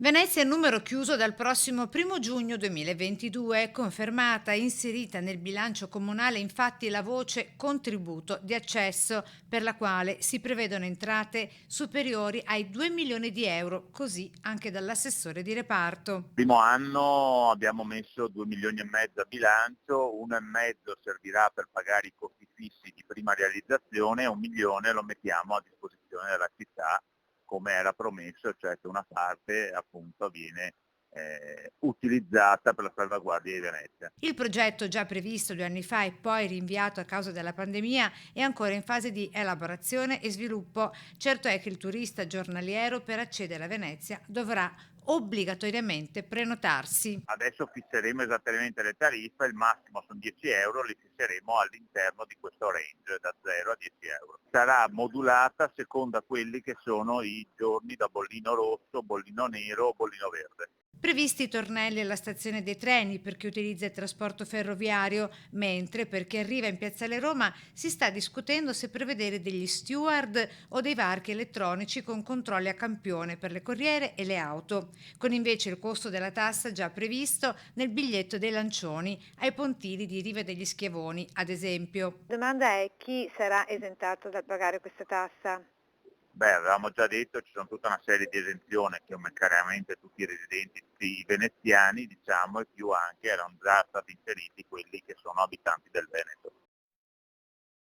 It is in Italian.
Venezia è numero chiuso dal prossimo 1° giugno 2022, confermata e inserita nel bilancio comunale infatti la voce contributo di accesso per la quale si prevedono entrate superiori ai 2 milioni di euro, così anche dall'assessore di reparto. Primo anno abbiamo messo 2 milioni e mezzo a bilancio, 1,5 servirà per pagare i costi fissi di prima realizzazione e 1 milione lo mettiamo a disposizione della città come era promesso, cioè che una parte appunto viene utilizzata per la salvaguardia di Venezia. Il progetto, già previsto 2 anni fa e poi rinviato a causa della pandemia, è ancora in fase di elaborazione e sviluppo. Certo è che il turista giornaliero per accedere a Venezia dovrà obbligatoriamente prenotarsi. Adesso fisseremo esattamente le tariffe, il massimo sono 10 euro, li fisseremo all'interno di questo range da 0 a 10 euro. Sarà modulata a seconda quelli che sono i giorni da bollino rosso, bollino nero o bollino verde. Previsti i tornelli alla stazione dei treni per chi utilizza il trasporto ferroviario, mentre per chi arriva in Piazzale Roma si sta discutendo se prevedere degli steward o dei varchi elettronici con controlli a campione per le corriere e le auto, con invece il costo della tassa già previsto nel biglietto dei lancioni ai pontili di Riva degli Schiavoni, ad esempio. La domanda è chi sarà esentato dal pagare questa tassa? Beh, avevamo già detto, ci sono tutta una serie di esenzioni che chiaramente tutti i residenti, tutti i veneziani, diciamo, e più anche erano già stati inseriti quelli che sono abitanti del Veneto.